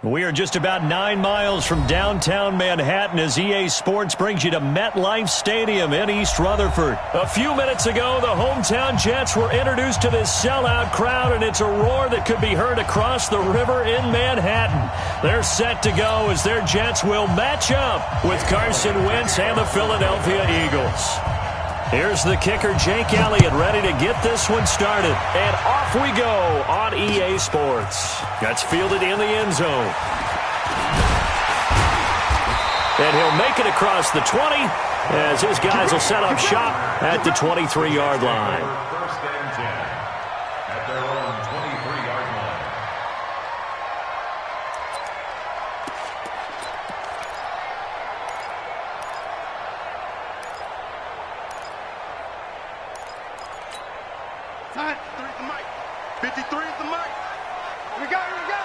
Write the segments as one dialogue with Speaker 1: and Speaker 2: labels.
Speaker 1: We are just about 9 miles from downtown Manhattan as EA Sports brings you to MetLife Stadium in East Rutherford. A few minutes ago, the hometown Jets were introduced to this sellout crowd, and it's a roar that could be heard across the river in Manhattan. They're set to go as their Jets will match up with Carson Wentz and the Philadelphia Eagles. Here's the kicker, Jake Elliott, ready to get this one started. And off we go on EA Sports. That's fielded in the end zone. And he'll make it across the 20 as his guys will set up shop at the 23-yard line.
Speaker 2: First and 10 at their own 23-yard line.
Speaker 3: Time. 3 is the mic. 53 is the mic. Here we go, here we go.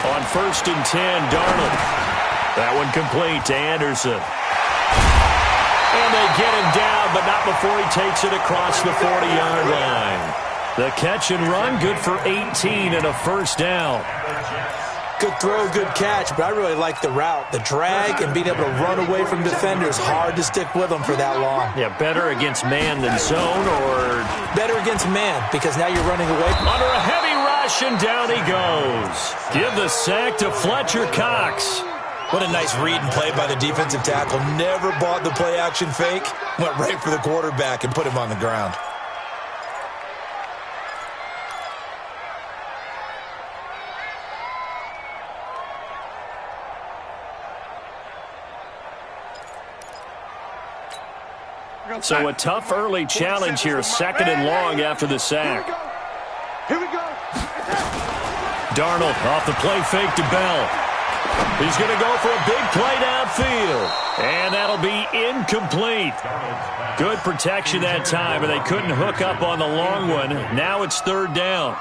Speaker 1: On first and 10, Darnold. That one complete to Anderson. And they get him down, but not before he takes it across the 40-yard line. The catch and run, good for 18 and a first down.
Speaker 4: Good throw, good catch, but I really like the route. The drag and being able to run away from defenders, hard to stick with them for that long.
Speaker 1: Yeah, better against man than zone, or
Speaker 4: better against man, because now you're running away.
Speaker 1: Under a heavy rush, and down he goes. Give the sack to Fletcher Cox.
Speaker 4: What a nice read and play by the defensive tackle. Never bought the play-action fake. Went right for the quarterback and put him on the ground.
Speaker 1: So a tough early challenge here, second and long after the sack.
Speaker 3: Here we go.
Speaker 1: Darnold off the play fake to Bell. He's going to go for a big play downfield. And that'll be incomplete. Good protection that time, and they couldn't hook up on the long one. Now it's third down.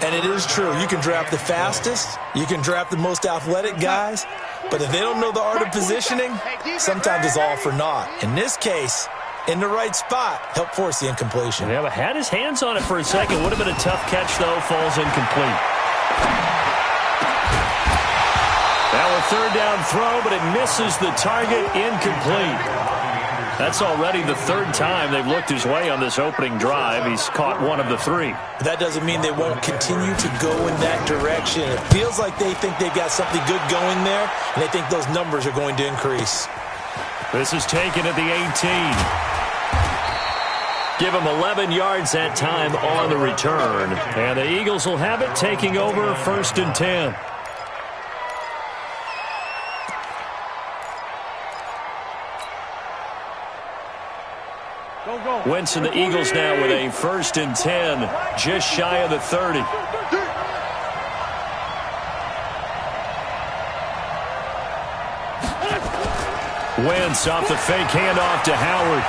Speaker 4: And it is true. You can draft the fastest. You can draft the most athletic guys. But if they don't know the art of positioning, sometimes it's all for naught. In this case, in the right spot, help force the incompletion.
Speaker 1: Yeah, but had his hands on it for a second. Would have been a tough catch, though. Falls incomplete. Now a third down throw, but it misses the target. Incomplete. That's already the third time they've looked his way on this opening drive. He's caught one of the three.
Speaker 4: That doesn't mean they won't continue to go in that direction. It feels like they think they've got something good going there, and they think those numbers are going to increase.
Speaker 1: This is taken at the 18. Give him 11 yards that time on the return. And the Eagles will have it, taking over first and 10. Wentz and the Eagles now with a first and 10, just shy of the 30. Wentz off the fake handoff to Howard.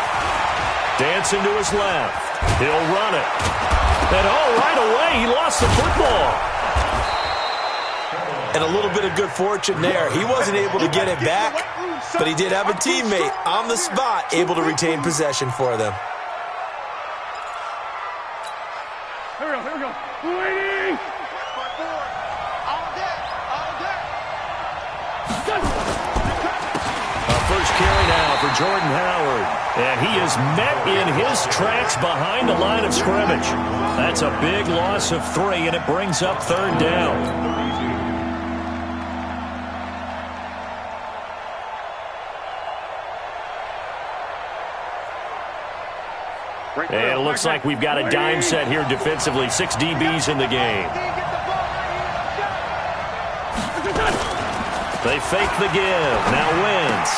Speaker 1: Dancing to his left. He'll run it. And right away, he lost the football.
Speaker 4: And a little bit of good fortune there. He wasn't able to get it back, but he did have a teammate on the spot able to retain possession for them.
Speaker 3: Here we go. Waiting.
Speaker 1: First carry now for Jordan Howard. And he is met in his tracks behind the line of scrimmage. That's a big loss of 3, and it brings up third down. And it looks like we've got a dime set here defensively. 6 DBs in the game. They fake the give. Now Wentz.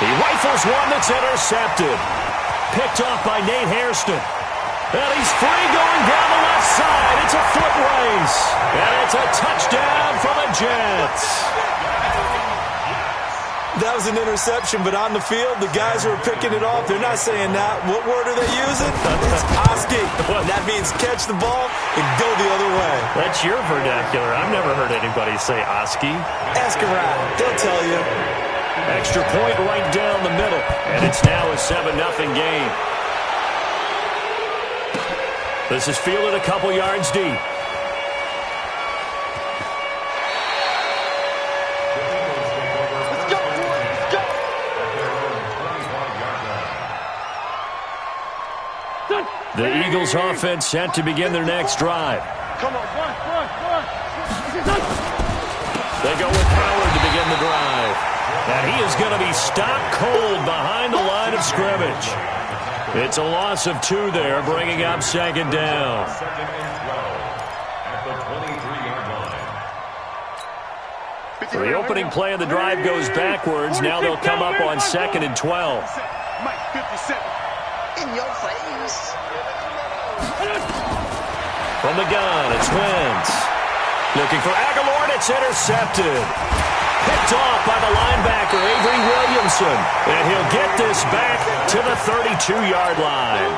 Speaker 1: He rifles one that's intercepted. Picked off by Nate Hairston. And he's free going down the left side. It's a foot race. And it's a touchdown for the Jets.
Speaker 4: That was an interception, but on the field, the guys who are picking it off, they're not saying that. What word are they using? It's Oski. That means catch the ball and go the other way.
Speaker 1: That's your vernacular. I've never heard anybody say Oski.
Speaker 4: Ask around. They'll tell you.
Speaker 1: Extra point right down the middle. And it's now a 7-0 game. This is fielded a couple yards deep. The Eagles offense set to begin their next drive.
Speaker 3: Come on, run.
Speaker 1: They go with Howard to begin the drive. And he is going to be stopped cold behind the line of scrimmage. It's a loss of 2 there, bringing up second down.
Speaker 2: Second and 12 at the 23-yard line.
Speaker 1: The opening play of the drive goes backwards. Now they'll come up on second and 12.
Speaker 3: Mike, 57. In your face.
Speaker 1: From the gun, it's Wentz. Looking for Aguilar, and it's intercepted. Picked off by the linebacker, Avery Williamson. And he'll get this back to the 32-yard line.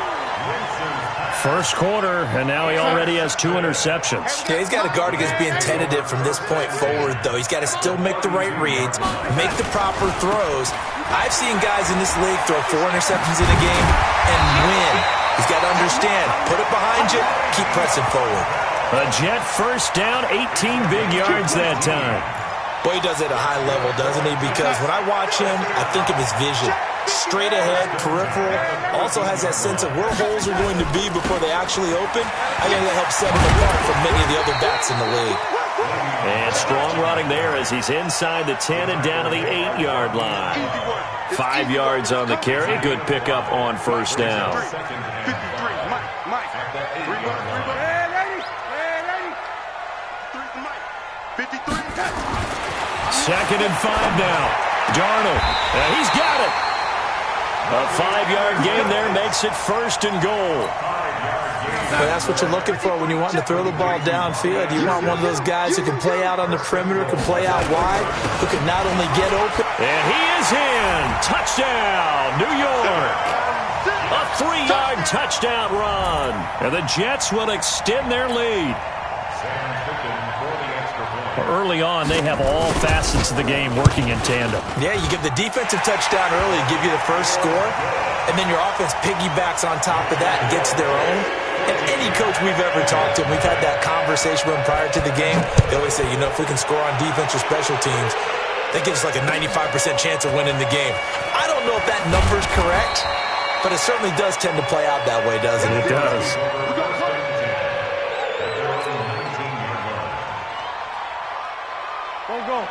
Speaker 1: First quarter, and now he already has 2 interceptions.
Speaker 4: Yeah, he's got to guard against being tentative from this point forward, though. He's got to still make the right reads, make the proper throws. I've seen guys in this league throw 4 interceptions in a game and win. He's got to understand, put it behind you, keep pressing forward.
Speaker 1: A Jet first down, 18 big yards that time.
Speaker 4: Boy, he does it at a high level, doesn't he? Because when I watch him, I think of his vision. Straight ahead, peripheral, also has that sense of where holes are going to be before they actually open. I think that helps set him apart from many of the other backs in the league.
Speaker 1: And strong running there as he's inside the 10 and down to the 8-yard line. 5 yards on the carry. Good pickup on first down.
Speaker 3: 53, Mike. 53.
Speaker 1: Second and 5 now. Darnold. He's got it. A 5-yard gain there makes it first and goal.
Speaker 4: But that's what you're looking for when you want to throw the ball downfield. You want one of those guys who can play out on the perimeter, can play out wide, who can not only get open.
Speaker 1: And he is in. Touchdown, New York. A 3-yard touchdown run. And the Jets will extend their lead. Early on, they have all facets of the game working in tandem.
Speaker 4: Yeah, you give the defensive touchdown early, give you the first score, and then your offense piggybacks on top of that and gets their own. And any coach we've ever talked to, and we've had that conversation with them prior to the game, they always say, you know, if we can score on defense or special teams, that gives us like a 95% chance of winning the game. I don't know if that number's correct, but it certainly does tend to play out that way, doesn't it?
Speaker 1: It does.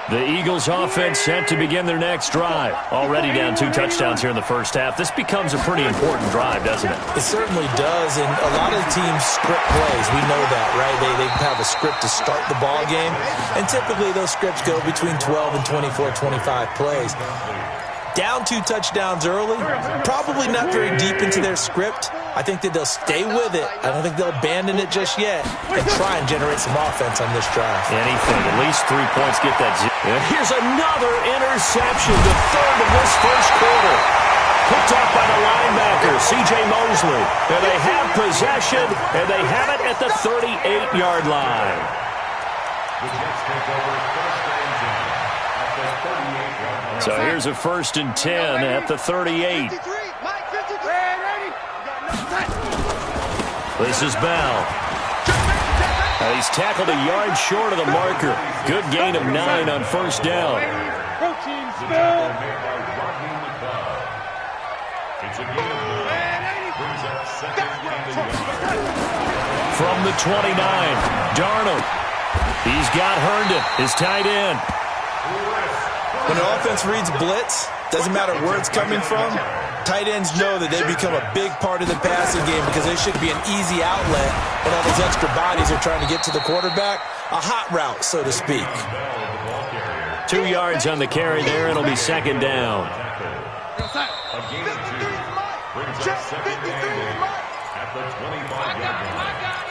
Speaker 1: The Eagles offense set to begin their next drive. Already down 2 touchdowns here in the first half. This becomes a pretty important drive, doesn't it?
Speaker 4: It certainly does, and a lot of the teams script plays. We know that, right? They have a script to start the ball game, and typically those scripts go between 12 and 24, 25 plays. Down 2 touchdowns early, probably not very deep into their script. I think that they'll stay with it. I don't think they'll abandon it just yet and try and generate some offense on this drive.
Speaker 1: Anything, at least 3 points, get that. And here's another interception, the third of this first quarter. Picked off by the linebacker, C.J. Mosley. And they have possession, and they have it at the 38-yard line.
Speaker 2: The Jets take over first and 10 at the 38-yard line.
Speaker 1: So here's a first and 10 at the 38.
Speaker 3: 53, Mike, 53.
Speaker 1: This is Bell. He's tackled a yard short of the marker. Good gain of 9 on first down. From the 29, Darnold. He's got Herndon, his tight end.
Speaker 4: When the offense reads blitz, doesn't matter where it's coming from, tight ends know that they become a big part of the passing game because they should be an easy outlet when all those extra bodies are trying to get to the quarterback. A hot route, so to speak.
Speaker 1: 2 yards on the carry there. It'll be second down.
Speaker 2: A gain of 2 brings up second and goal at the 25-yard line.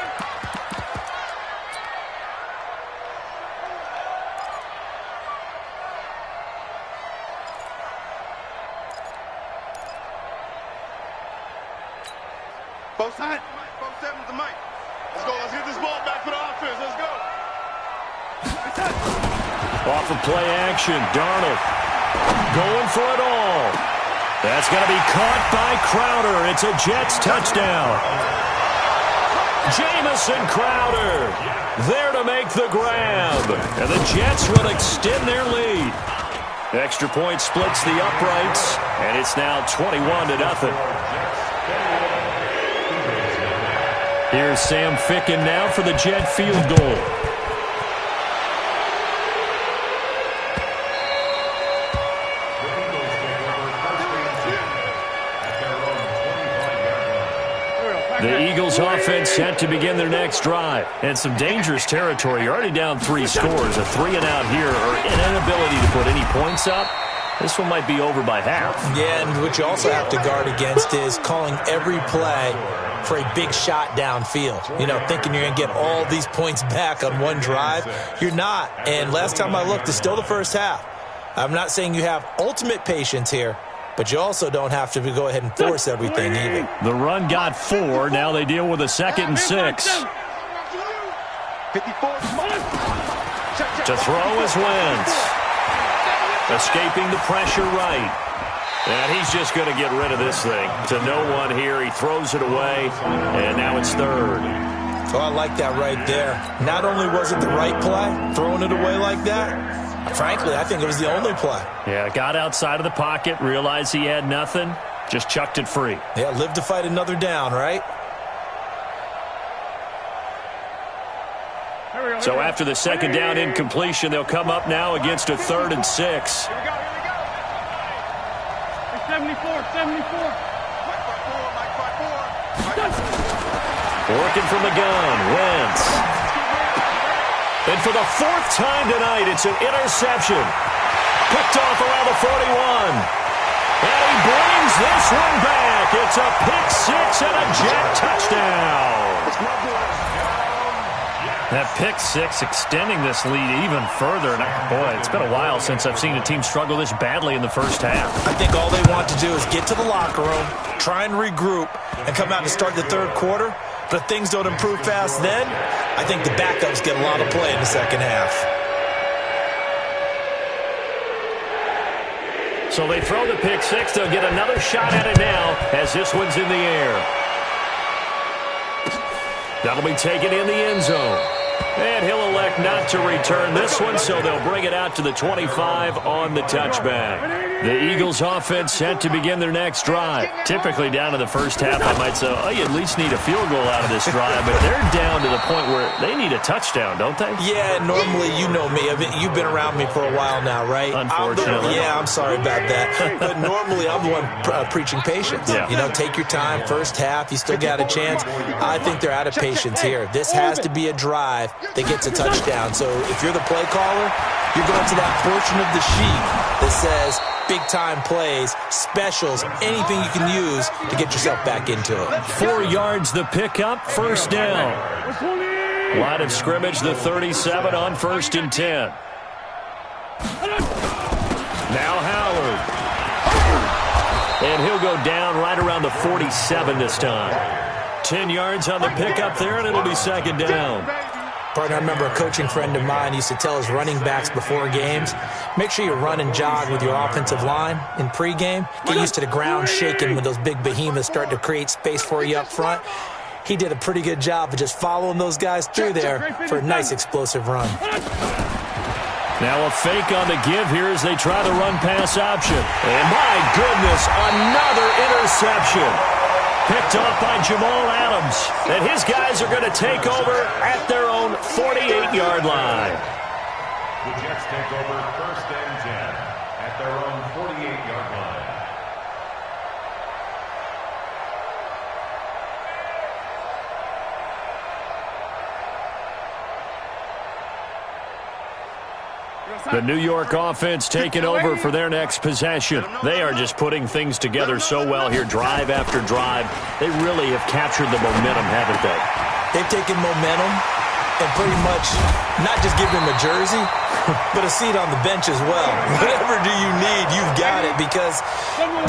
Speaker 3: Both sides. Both sevens to Mike. Let's go. Let's get this ball back for the offense. Let's go.
Speaker 1: Off of play action, Darnold going for it all. That's going to be caught by Crowder. It's a Jets touchdown. Jamison Crowder there to make the grab. And the Jets will extend their lead. Extra point splits the uprights, and it's now 21-0. Here's Sam Ficken now for the Jet field goal. The Eagles offense set to begin their next drive. And some dangerous territory. You're already down 3 scores. A 3-and-out here or an inability to put any points up. This one might be over by half.
Speaker 4: Yeah, and what you also have to guard against is calling every play for a big shot downfield. You know, thinking you're going to get all these points back on one drive. You're not. And last time I looked, it's still the first half. I'm not saying you have ultimate patience here, but you also don't have to go ahead and force everything either.
Speaker 1: The run got 4. Now they deal with a 2nd and 6. To throw is Wentz. Escaping the pressure right. And he's just going to get rid of this thing. To no one here. He throws it away. And now it's 3rd.
Speaker 4: So I like that right there. Not only was it the right play, throwing it away like that, frankly, I think it was the only play.
Speaker 1: Yeah, got outside of the pocket, realized he had nothing, just chucked it free.
Speaker 4: Yeah, live to fight another down, right?
Speaker 1: So after the 2nd down incompletion, they'll come up now against a 3rd and 6.
Speaker 2: Here we go. 74.
Speaker 1: Working from the gun, Wentz. And for the 4th time tonight, it's an interception. Picked off around the 41. And he brings this one back. It's a pick 6 and a Jet touchdown. That pick 6 extending this lead even further. And boy, it's been a while since I've seen a team struggle this badly in the first half.
Speaker 4: I think all they want to do is get to the locker room, try and regroup, and come out and start the 3rd quarter. But if things don't improve fast then, I think the backups get a lot of play in the 2nd half.
Speaker 1: So they throw the pick 6. They'll get another shot at it now as this one's in the air. That'll be taken in the end zone. And he'll elect not to return this one, so they'll bring it out to the 25 on the touchback. The Eagles offense set to begin their next drive. Typically down in the first half, I might say, oh, you at least need a field goal out of this drive, but they're down to the point where they need a touchdown, don't they?
Speaker 4: Yeah, normally, you know me. You've been around me for a while now, right?
Speaker 1: Unfortunately.
Speaker 4: I'm sorry about that. But normally, I'm the one preaching patience.
Speaker 1: Yeah.
Speaker 4: You know, take your time. First half, you still got a chance. I think they're out of patience here. This has to be a drive that gets a touchdown. So if you're the play caller, you're going to that portion of the sheet that says big-time plays, specials, anything you can use to get yourself back into it.
Speaker 1: 4 yards the pickup, 1st down. Line of scrimmage, the 37 on 1st and 10. Now Howard. And he'll go down right around the 47 this time. 10 yards on the pickup there, and it'll be 2nd down.
Speaker 4: Partner, I remember a coaching friend of mine used to tell his running backs before games, make sure you run and jog with your offensive line in pregame. Get used to the ground shaking when those big behemoths start to create space for you up front. He did a pretty good job of just following those guys through there for a nice explosive run.
Speaker 1: Now a fake on the give here as they try the run-pass option. And my goodness, another interception. Picked off by Jamal Adams. And his guys are going to take over at their own 48-yard line.
Speaker 5: The Jets take over 1st and 10 at their own 48-yard line.
Speaker 1: The New York offense taking over for their next possession. They are just putting things together so well here, drive after drive. They really have captured the momentum, haven't they?
Speaker 4: They've taken momentum and pretty much not just give him a jersey, but a seat on the bench as well. Whatever do you need, you've got it, because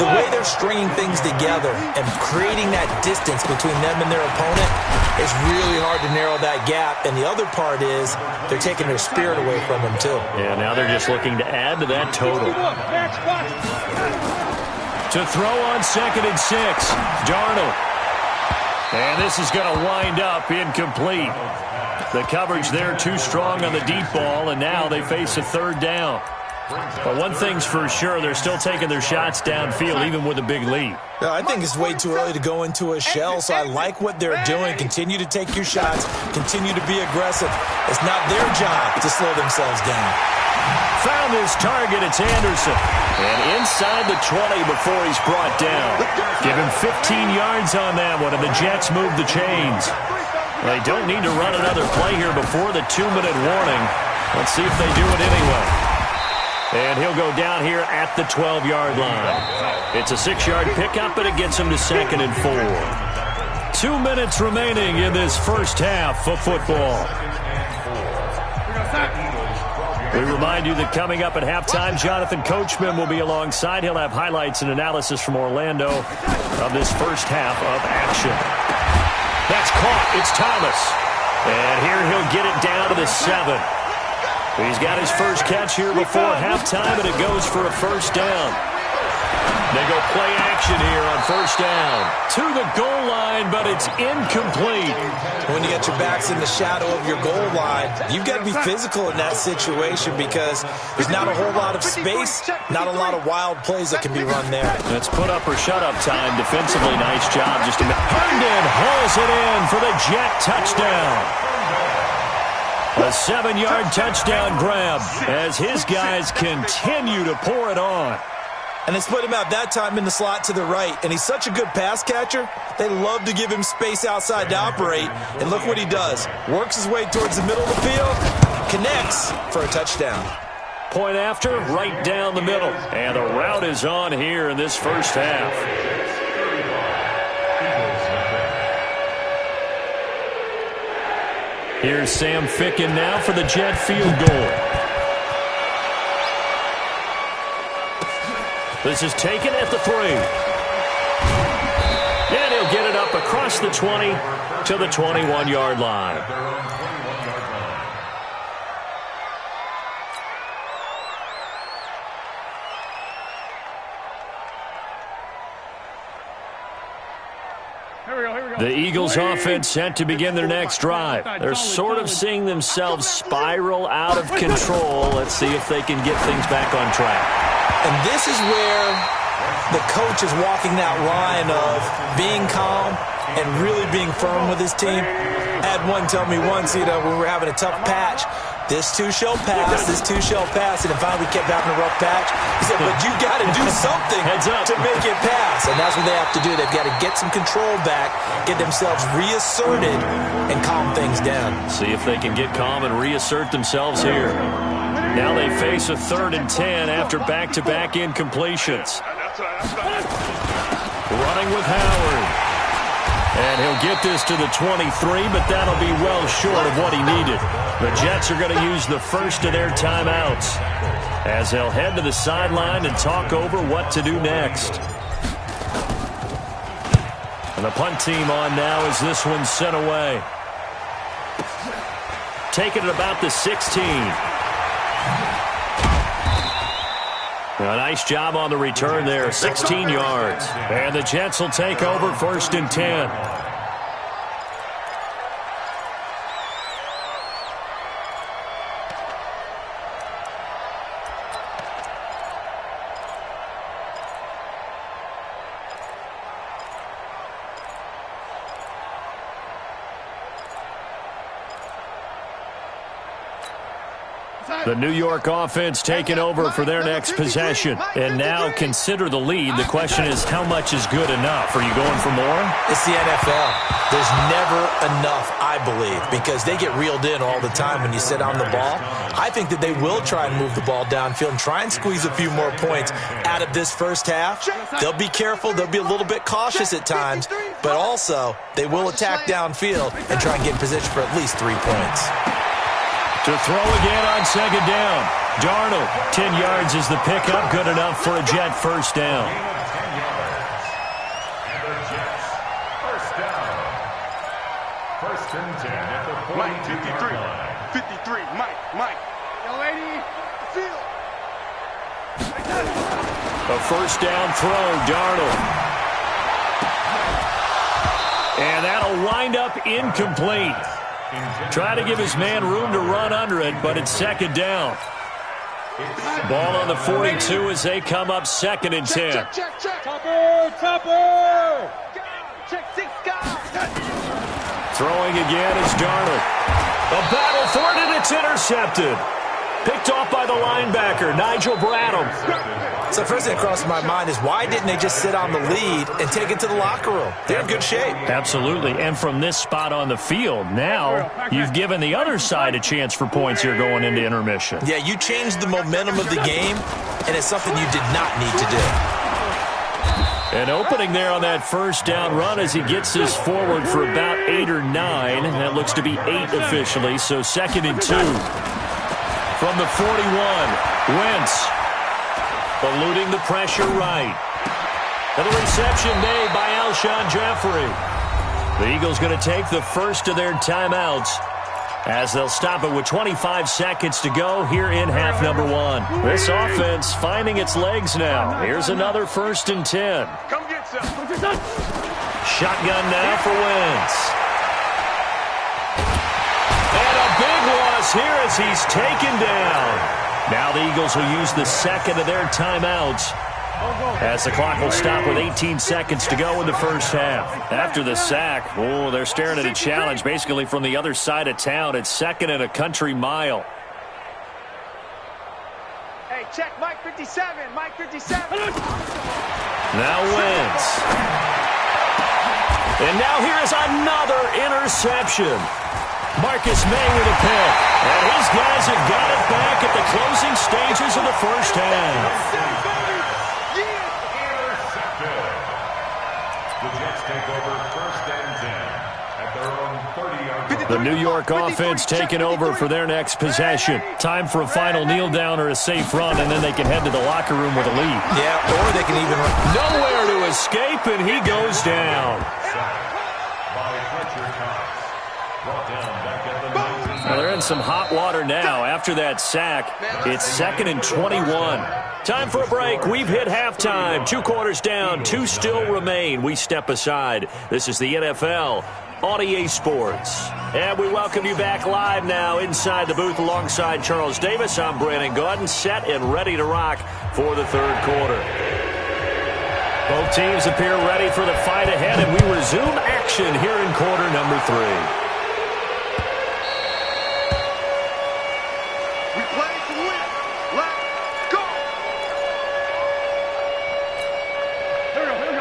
Speaker 4: the way they're stringing things together and creating that distance between them and their opponent, it's really hard to narrow that gap. And the other part is they're taking their spirit away from them, too.
Speaker 1: Yeah, now they're just looking to add to that total. To throw on 2nd and 6, Darnold. And this is going to wind up incomplete. The coverage there too strong on the deep ball, and now they face a third down. But one thing's for sure, they're still taking their shots downfield, even with a big lead.
Speaker 4: No, I think it's way too early to go into a shell, so I like what they're doing. Continue to take your shots. Continue to be aggressive. It's not their job to slow themselves down.
Speaker 1: Found his target. It's Anderson. And inside the 20 before he's brought down. Give him 15 yards on that one, and the Jets move the chains. They don't need to run another play here before the 2-minute warning. Let's see if they do it anyway. And he'll go down here at the 12-yard line. It's a 6-yard pickup, but it gets him to 2nd and 4. 2 minutes remaining in this first half of football. We remind you that coming up at halftime, Jonathan Coachman will be alongside. He'll have highlights and analysis from Orlando of this first half of action. That's caught. It's Thomas. And here he'll get it down to the 7. He's got his first catch here before halftime, and it goes for a first down. They go play action here on first down. To the goal line, but it's incomplete.
Speaker 4: When you got your backs in the shadow of your goal line, you've got to be physical in that situation because there's not a whole lot of space, not a lot of wild plays that can be run there.
Speaker 1: Let's put up or shut up time. Defensively, nice job. Just Herndon hauls it in for the Jet touchdown. A 7-yard touchdown grab as his guys continue to pour it on.
Speaker 4: And they split him out that time in the slot to the right. And he's such a good pass catcher, they love to give him space outside to operate. And look what he does. Works his way towards the middle of the field, connects for a touchdown.
Speaker 1: Point after, right down the middle. And the route is on here in this first half. Here's Sam Ficken now for the Jet field goal. This is taken at the 3. And he'll get it up across the 20 to the 21-yard line. The Eagles offense set to begin their next drive. They're sort of seeing themselves spiral out of control. Let's see if they can get things back on track.
Speaker 4: And this is where the coach is walking that line of being calm and really being firm with his team. I had one tell me once, when we were having a tough patch, this too shall pass, this too shall pass. And finally we kept having a rough patch. He said, but you got to do something to make it pass. And that's what they have to do. They've got to get some control back, get themselves reasserted, and calm things down.
Speaker 1: See if they can get calm and reassert themselves here. Now they face a 3rd and 10 after back-to-back incompletions. Running with Howard. And he'll get this to the 23, but that'll be well short of what he needed. The Jets are going to use the first of their timeouts as they'll head to the sideline and talk over what to do next. And the punt team on now as this one's sent away. Taking it about the 16. A nice job on the return there, 16 yards. And the Jets will take over 1st and 10. The New York offense taking over for their next possession. And now consider the lead. The question is, how much is good enough? Are you going for more?
Speaker 4: It's the NFL. There's never enough, I believe, because they get reeled in all the time when you sit on the ball. I think that they will try and move the ball downfield and try and squeeze a few more points out of this first half. They'll be careful. They'll be a little bit cautious at times, but also they will attack downfield and try and get in position for at least 3 points.
Speaker 1: To throw again on 2nd down. Darnold, 10 yards is the pickup. Good enough for a Jet first down.
Speaker 5: And the Jets, first down. 1st and 10 at the 42-yard line.
Speaker 3: 53, Mike. Yo, lady, field.
Speaker 1: A first down throw, Darnold. And that'll wind up incomplete. Try to give his man room to run under it, but it's second down. Ball on the 42 as they come up second and 10.
Speaker 2: Check.
Speaker 6: Topper!
Speaker 2: Check 6 guys.
Speaker 1: Throwing again is Darnold. A battle for it, and it's intercepted. Picked off by the linebacker, Nigel Bradham.
Speaker 4: So first thing that crossed my mind is why didn't they just sit on the lead and take it to the locker room? They're in good shape.
Speaker 1: Absolutely, and from this spot on the field, now you've given the other side a chance for points here going into intermission.
Speaker 4: Yeah, you changed the momentum of the game, and it's something you did not need to do.
Speaker 1: An opening there on that first down run as he gets this forward for about 8 or 9. That looks to be 8 officially, so second and 2. From the 41, Wentz eluding the pressure right. And the reception made by Alshon Jeffrey. The Eagles going to take the first of their timeouts as they'll stop it with 25 seconds to go here in half number 1. This offense finding its legs now. Here's another 1st and 10.
Speaker 3: Come get some.
Speaker 1: Shotgun now for Wentz. And a big loss here as he's taken down. Now the Eagles will use the second of their timeouts as the clock will stop with 18 seconds to go in the first half. After the sack, they're staring at a challenge basically from the other side of town. It's second and a country mile.
Speaker 2: Hey, check Mike 57. Mike 57.
Speaker 1: Now Wentz. And now here is another interception. Marcus May with a pick. And his guys have got it back at the closing stages of the first half.
Speaker 5: The Jets take over 1st and 10 at their own 30-yard line.
Speaker 1: The New York offense taking over for their next possession. Time for a final kneel down or a safe run, and then they can head to the locker room with a lead.
Speaker 4: Yeah, or they can even run.
Speaker 1: Nowhere to escape, and he goes down. Well, they're in some hot water now. After that sack, it's 2nd and 21. Time for a break. We've hit halftime. 2 quarters down. 2 still remain. We step aside. This is the NFL on EA Sports. And we welcome you back live now inside the booth alongside Charles Davis. I'm Brandon Gaudin, set and ready to rock for the 3rd quarter. Both teams appear ready for the fight ahead, and we resume action here in quarter number 3.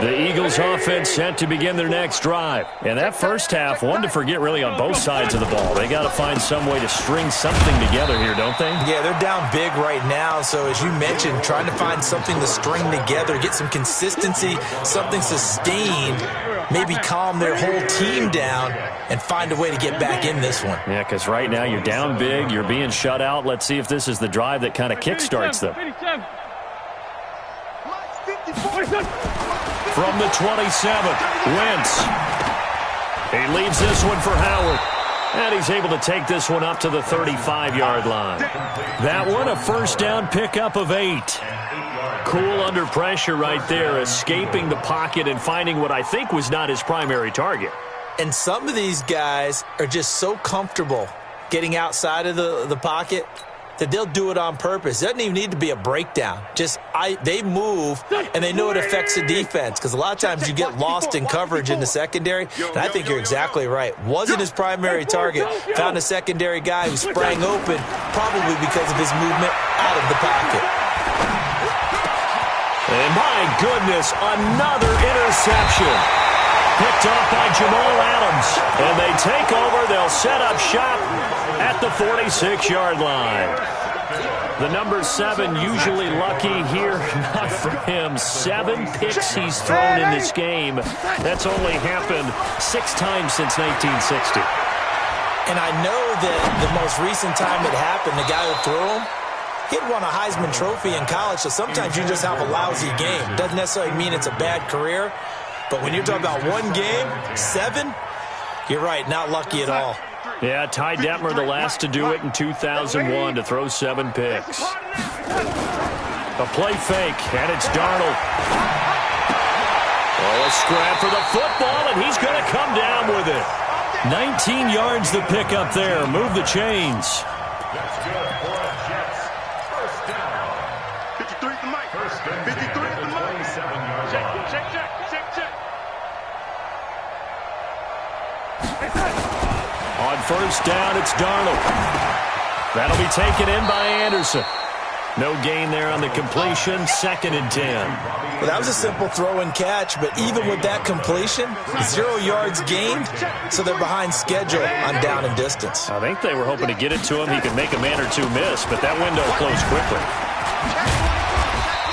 Speaker 1: The Eagles offense set to begin their next drive. And that first half, one to forget really on both sides of the ball. They got to find some way to string something together here, don't they?
Speaker 4: Yeah, they're down big right now. So as you mentioned, trying to find something to string together, get some consistency, something sustained, maybe calm their whole team down and find a way to get back in this one.
Speaker 1: Yeah, because right now you're down big, you're being shut out. Let's see if this is the drive that kind of kickstarts them. From the 27th, Wentz. He leaves this one for Howard. And he's able to take this one up to the 35-yard line. That one, a first down pickup of 8. Cool under pressure right there, escaping the pocket and finding what I think was not his primary target.
Speaker 4: And some of these guys are just so comfortable getting outside of the pocket that they'll do it on purpose. It doesn't even need to be a breakdown. They move, and they know it affects the defense because a lot of times you get lost in coverage in the secondary, and I think you're exactly right. Wasn't his primary target. Found a secondary guy who sprang open, probably because of his movement out of the pocket.
Speaker 1: And my goodness, another interception. Picked off by Jamal Adams. And they take over. They'll set up shop at the 46-yard line. The number 7 usually lucky here. Not for him. 7 picks he's thrown in this game. That's only happened 6 times since 1960.
Speaker 4: And I know that the most recent time it happened, the guy who threw him, he'd won a Heisman Trophy in college, so sometimes you just have a lousy game. Doesn't necessarily mean it's a bad career. But when you're talking about one game, 7, you're right, not lucky at all.
Speaker 1: Yeah, Ty Detmer, the last to do it in 2001, to throw 7 picks. A play fake, and it's Darnold. Oh, a scrap for the football, and he's going to come down with it. 19 yards the pick up there. Move the chains.
Speaker 5: That's good for the Jets. First down.
Speaker 3: 53 is the mic.
Speaker 5: 53
Speaker 3: is the mic.
Speaker 5: 27-yard line.
Speaker 2: Check.
Speaker 1: On first down, it's Darnold. That'll be taken in by Anderson. No gain there on the completion. 2nd and 10.
Speaker 4: Well, that was a simple throw and catch, but even with that completion, 0 yards gained, so they're behind schedule on down and distance.
Speaker 1: I think they were hoping to get it to him. He could make a man or two miss, but that window closed quickly.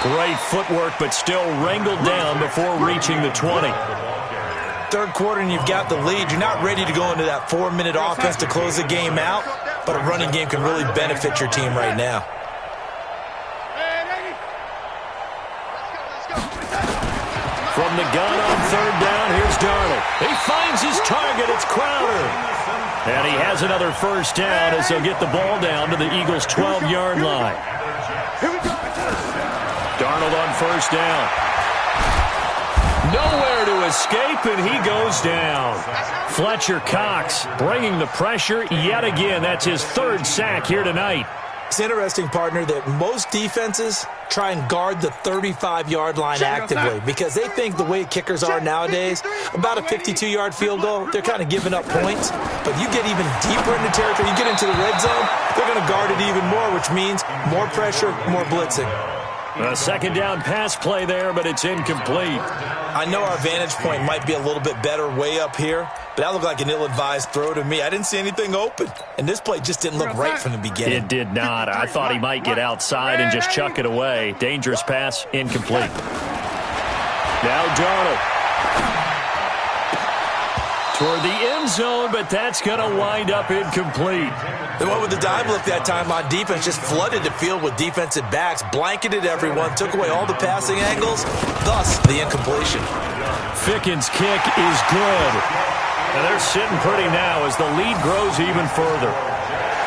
Speaker 1: Great footwork, but still wrangled down before reaching the 20.
Speaker 4: Third quarter and you've got the lead. You're not ready to go into that 4-minute offense to close the game out, but a running game can really benefit your team right now.
Speaker 1: From the gun on third down, here's Darnold. He finds his target. It's Crowder. And he has another first down as they'll get the ball down to the Eagles' 12-yard line. Darnold on first down. Nowhere to escape, and he goes down. Fletcher Cox bringing the pressure yet again. That's his 3rd sack here tonight.
Speaker 4: It's interesting, partner, that most defenses try and guard the 35-yard line actively because they think the way kickers are nowadays, about a 52-yard field goal, they're kind of giving up points. But you get even deeper into territory, you get into the red zone, they're going to guard it even more, which means more pressure, more blitzing.
Speaker 1: A 2nd down pass play there, but it's incomplete.
Speaker 4: I know our vantage point might be a little bit better way up here, but that looked like an ill-advised throw to me. I didn't see anything open, and this play just didn't look right from the beginning.
Speaker 1: It did not. I thought he might get outside and just chuck it away. Dangerous pass, incomplete. Now Darnold. Toward the end zone, but that's going to wind up incomplete.
Speaker 4: They went with the dime look that time on defense, just flooded the field with defensive backs, blanketed everyone, took away all the passing angles, thus the incompletion.
Speaker 1: Fickens' kick is good. And they're sitting pretty now as the lead grows even further.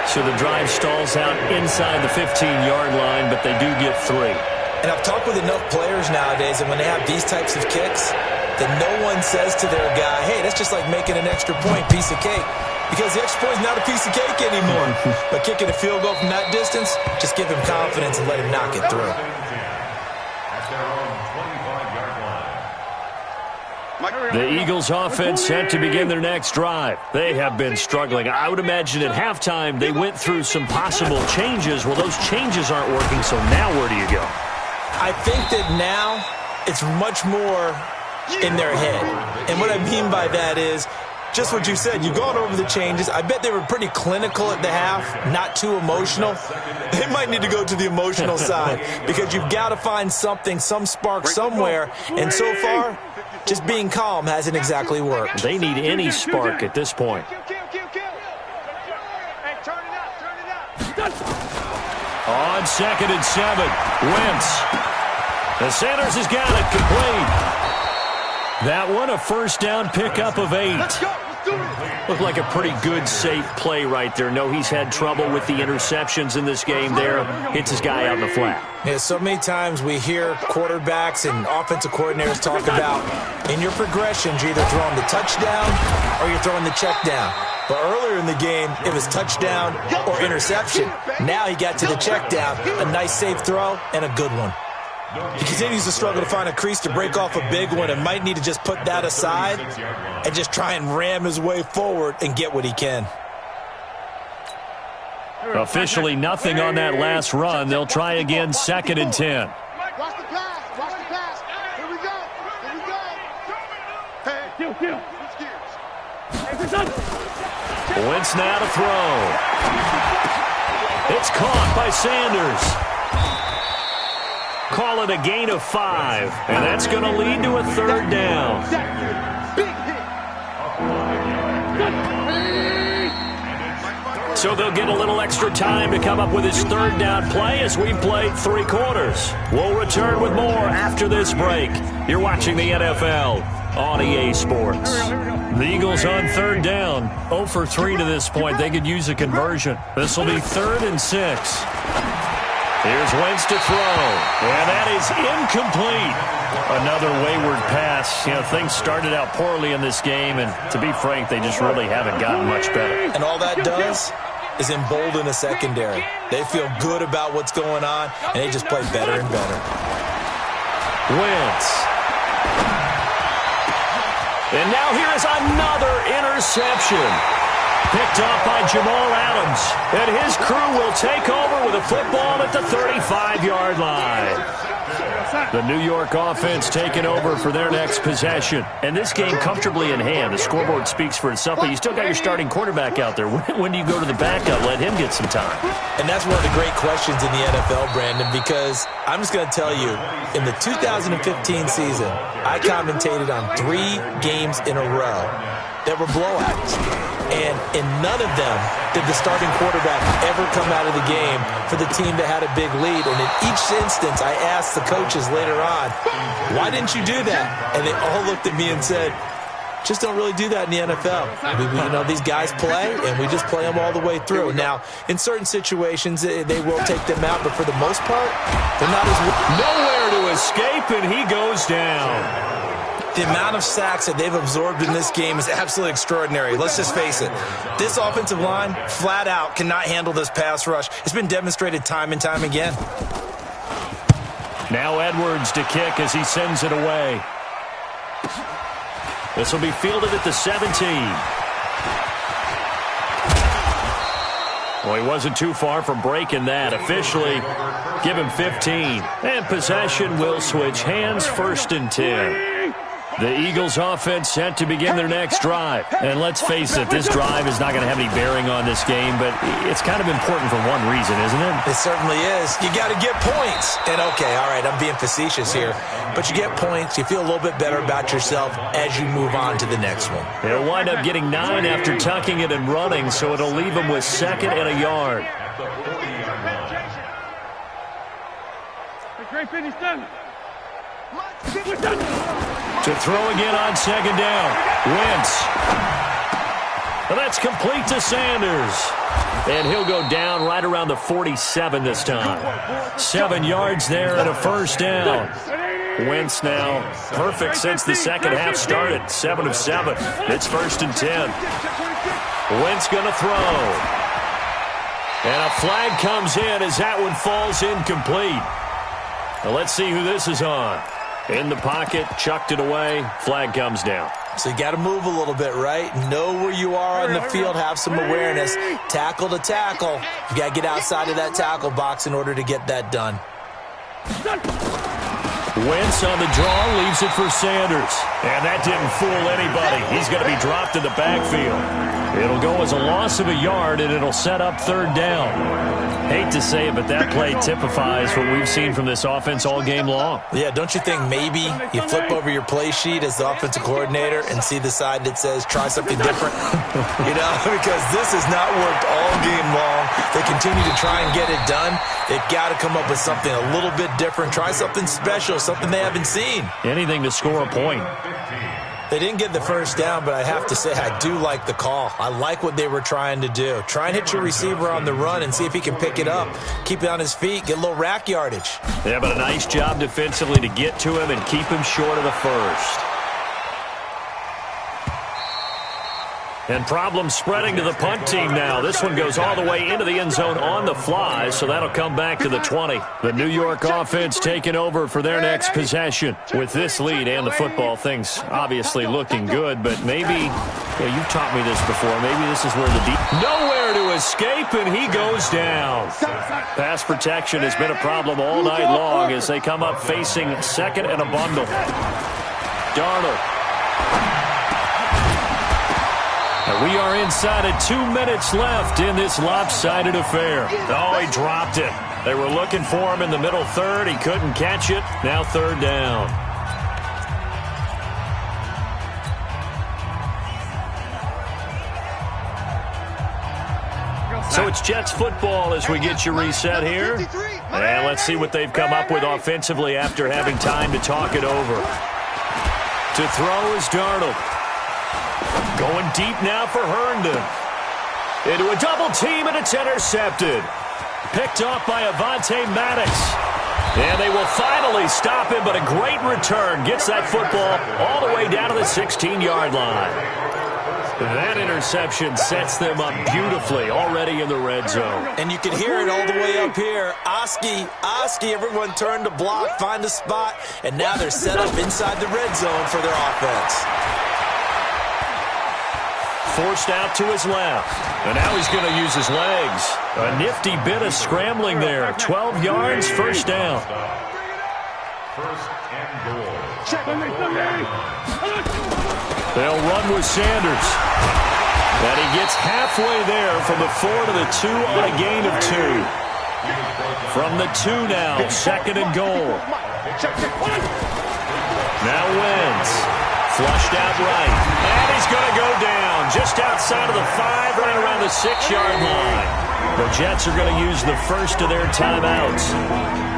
Speaker 1: So the drive stalls out inside the 15-yard line, but they do get 3.
Speaker 4: And I've talked with enough players nowadays, and when they have these types of kicks, that no one says to their guy, hey, that's just like making an extra point, piece of cake. Because the extra point is not a piece of cake anymore. But kicking a field goal from that distance, just give him confidence and let him knock it through.
Speaker 1: The Eagles offense set to begin their next drive. They have been struggling. I would imagine at halftime they went through some possible changes. Well, those changes aren't working, so now where do you go?
Speaker 4: I think that now it's much more in their head. And what I mean by that is just what you said. You've gone over the changes. I bet they were pretty clinical at the half, not too emotional. They might need to go to the emotional side because you've got to find something, some spark somewhere. And so far, just being calm hasn't exactly worked.
Speaker 1: They need any spark at this point. On 2nd and 7, Wentz. The Sanders has got it complete. That one, a first down pickup of 8. Looked like a pretty good, safe play right there. No, he's had trouble with the interceptions in this game there. Hits his guy out in the flat.
Speaker 4: Yeah, so many times we hear quarterbacks and offensive coordinators talk about in your progressions, you're either throwing the touchdown or you're throwing the check down. But earlier in the game, it was touchdown or interception. Now he got to the check down, a nice safe throw and a good one. He continues to struggle to find a crease to break off a big one and might need to just put that aside and just try and ram his way forward and get what he can.
Speaker 1: Officially nothing on that last run. They'll try again, 2nd and 10.
Speaker 2: Watch the pass. Watch the pass. Here we go. Here we go. Hey,
Speaker 1: Wentz now to throw. It's caught by Sanders. Call it a gain of 5, and that's going to lead to a 3rd down. So they'll get a little extra time to come up with his 3rd down play as we played 3 quarters. We'll return with more after this break. You're watching the NFL on EA Sports. The Eagles on 3rd down, 0 for 3 to this point. They could use a conversion. This will be 3rd and 6. Here's Wentz to throw, and that is incomplete. Another wayward pass. Things started out poorly in this game, and to be frank, they just really haven't gotten much better.
Speaker 4: And all that does is embolden a secondary. They feel good about what's going on, and they just play better and better.
Speaker 1: Wentz. And now here is another interception. Picked off by Jamal Adams. And his crew will take over with a football at the 35-yard line. The New York offense taking over for their next possession. And this game comfortably in hand. The scoreboard speaks for itself, but you still got your starting quarterback out there. When do you go to the backup? Let him get some time.
Speaker 4: And that's one of the great questions in the NFL, Brandon, because I'm just going to tell you, in the 2015 season, I commentated on 3 games in a row that were blowouts. And in none of them did the starting quarterback ever come out of the game for the team that had a big lead. And in each instance, I asked the coaches later on, why didn't you do that? And they all looked at me and said, just don't really do that in the NFL. These guys play, and we just play them all the way through. Now, in certain situations, they will take them out, but for the most part, they're not as...
Speaker 1: Nowhere to escape, and he goes down.
Speaker 4: The amount of sacks that they've absorbed in this game is absolutely extraordinary. Let's just face it. This offensive line, flat out, cannot handle this pass rush. It's been demonstrated time and time again.
Speaker 1: Now Edwards to kick as he sends it away. This will be fielded at the 17. Well, he wasn't too far from breaking that. Officially, give him 15. And possession will switch hands, 1st and 10. The Eagles offense set to begin their next drive. And let's face it, this drive is not going to have any bearing on this game, but it's kind of important for one reason, isn't it?
Speaker 4: It certainly is. You got to get points. And okay, all right, I'm being facetious here, but you get points, you feel a little bit better about yourself as you move on to the next one.
Speaker 1: They'll wind up getting 9 after tucking it and running, so it'll leave them with 2nd and a yard. To throw again on 2nd down. Wentz. And that's complete to Sanders. And he'll go down right around the 47 this time. 7 yards there and a 1st down. Wentz now perfect since the second half started. 7 of 7. It's 1st and 10. Wentz going to throw. And a flag comes in as that one falls incomplete. Now let's see who this is on. In the pocket, chucked it away, flag comes down.
Speaker 4: So you got to move a little bit, right? Know where you are on the field, have some awareness. Tackle to tackle. You got to get outside of that tackle box in order to get that done.
Speaker 1: Wentz on the draw, leaves it for Sanders. And that didn't fool anybody. He's going to be dropped in the backfield. It'll go as a loss of a yard, and it'll set up 3rd down. Hate to say it, but that play typifies what we've seen from this offense all game long.
Speaker 4: Yeah, don't you think maybe you flip over your play sheet as the offensive coordinator and see the side that says try something different? Because this has not worked all game long. They continue to try and get it done. They've got to come up with something a little bit different. Try something special, something they haven't seen.
Speaker 1: Anything to score a point.
Speaker 4: They didn't get the 1st down, but I have to say I do like the call. I like what they were trying to do. Try and hit your receiver on the run and see if he can pick it up. Keep it on his feet, get a little rack yardage.
Speaker 1: Yeah, but a nice job defensively to get to him and keep him short of the 1st. And problems spreading to the punt team now. This one goes all the way into the end zone on the fly, so that'll come back to the 20. The New York offense taking over for their next possession. With this lead and the football, things obviously looking good, but maybe, you've taught me this before, maybe this is where the deep... Nowhere to escape, and he goes down. Pass protection has been a problem all night long as they come up facing 2nd and a bundle. Darnold. And we are inside of 2 minutes left in this lopsided affair. Oh, he dropped it. They were looking for him in the middle 3rd. He couldn't catch it. Now 3rd down. So it's Jets football as we get you reset here. And let's see what they've come up with offensively after having time to talk it over. To throw is Darnold. Going deep now for Herndon. Into a double team, and it's intercepted. Picked off by Avonte Maddox. And they will finally stop him, but a great return. Gets that football all the way down to the 16-yard line. That interception sets them up beautifully already in the red zone.
Speaker 4: And you can hear it all the way up here. Oski, everyone turned to block, find a spot, and now they're set up inside the red zone for their offense.
Speaker 1: Forced out to his left. And now he's going to use his legs. A nifty bit of scrambling there. 12 yards, first down.
Speaker 5: First and goal.
Speaker 1: They'll run with Sanders. And he gets halfway there from the 4 to the 2 on a gain of 2. From the 2 now, second and goal. Now Wentz. Flushed out right. And he's going to go down just outside of the 5, right around the 6-yard line. The Jets are going to use the first of their timeouts.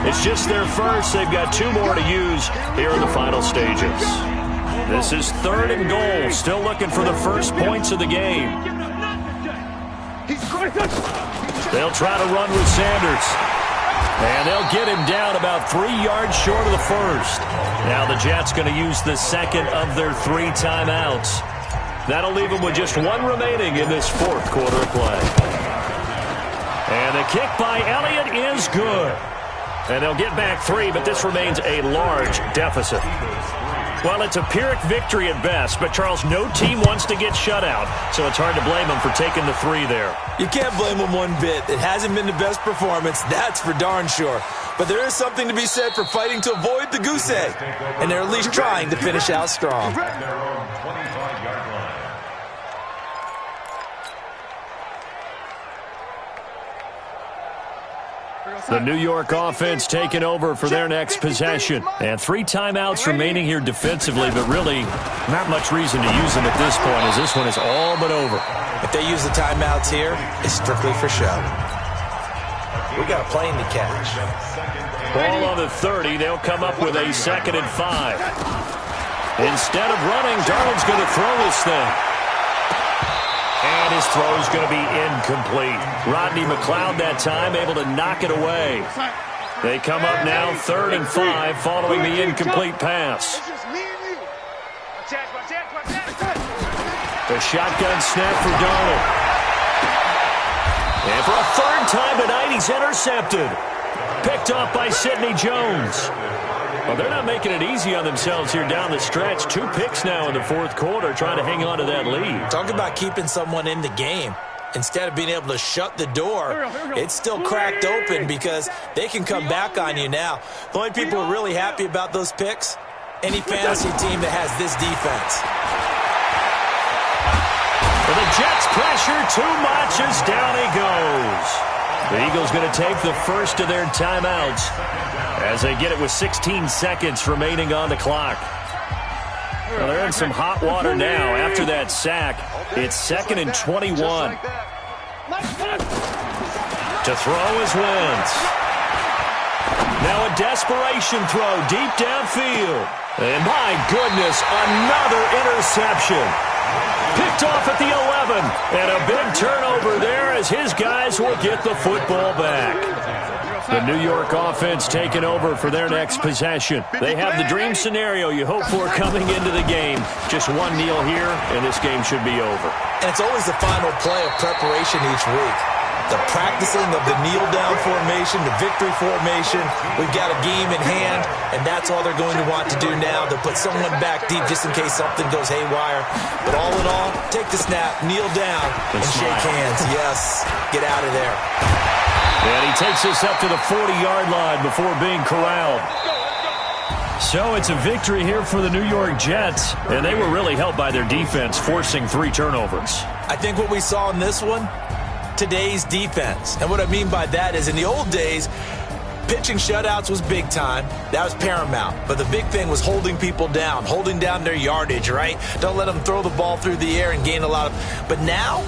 Speaker 1: It's just their first. They've got 2 more to use here in the final stages. This is third and goal. Still looking for the first points of the game. They'll try to run with Sanders. And they'll get him down about 3 yards short of the first. Now the Jets going to use the second of their 3 timeouts. That'll leave them with just 1 remaining in this fourth quarter of play. And the kick by Elliott is good. And they'll get back 3, but this remains a large deficit. Well, it's a Pyrrhic victory at best, but, Charles, no team wants to get shut out, so it's hard to blame them for taking the 3 there.
Speaker 4: You can't blame them one bit. It hasn't been the best performance, that's for darn sure. But there is something to be said for fighting to avoid the goose egg, and they're at least trying to finish out strong.
Speaker 1: The New York offense taking over for their next possession. And 3 timeouts remaining here defensively, but really not much reason to use them at this point, as this one is all but over.
Speaker 4: If they use the timeouts here, it's strictly for show. We got a plane to catch.
Speaker 1: Ball on the 30. They'll come up with a 2nd and 5. Instead of running, Darnold's going to throw this thing. And his throw is going to be incomplete. Rodney McLeod that time able to knock it away. They come up now 3rd and 5 following the incomplete pass. The shotgun snap for Darnold. And for a 3rd time tonight, he's intercepted. Picked off by Sidney Jones. Well, they're not making it easy on themselves here down the stretch. 2 picks now in the 4th quarter, trying to hang on to that lead.
Speaker 4: Talk about keeping someone in the game. Instead of being able to shut the door, it's still cracked open because they can come back on you now. The only people who are really happy about those picks, any fantasy team that has this defense.
Speaker 1: And the Jets pressure too much as down he goes. The Eagles going to take the first of their timeouts as they get it with 16 seconds remaining on the clock. Well, they're in some hot water now. After that sack, it's 2nd and 21. To throw is Wentz. Now a desperation throw deep downfield. And my goodness, another interception. Picked off at the 11. And a big turnover there as his guys will get the football back. The New York offense taking over for their next possession. They have the dream scenario you hope for coming into the game. Just 1 kneel here, and this game should be over.
Speaker 4: And it's always the final play of preparation each week. The practicing of the kneel-down formation, the victory formation. We've got a game in hand, and that's all they're going to want to do now. They'll put someone back deep just in case something goes haywire. But all in all, take the snap, kneel down, and shake hands. Yes, get out of there.
Speaker 1: And he takes us up to the 40-yard line before being corralled. So it's a victory here for the New York Jets, and they were really helped by their defense, forcing 3 turnovers.
Speaker 4: I think what we saw in this one, today's defense. And what I mean by that is in the old days, pitching shutouts was big time. That was paramount. But the big thing was holding people down, holding down their yardage, right? Don't let them throw the ball through the air and gain a lot of... But now,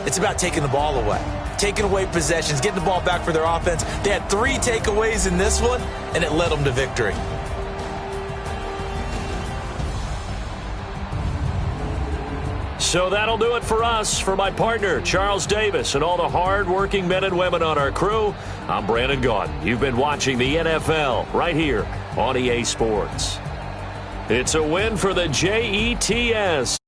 Speaker 4: it's about taking the ball away. Taking away possessions, getting the ball back for their offense. They had 3 takeaways in this one, and it led them to victory.
Speaker 1: So that'll do it for us. For my partner, Charles Davis, and all the hard-working men and women on our crew, I'm Brandon Gaudin. You've been watching the NFL right here on EA Sports. It's a win for the Jets.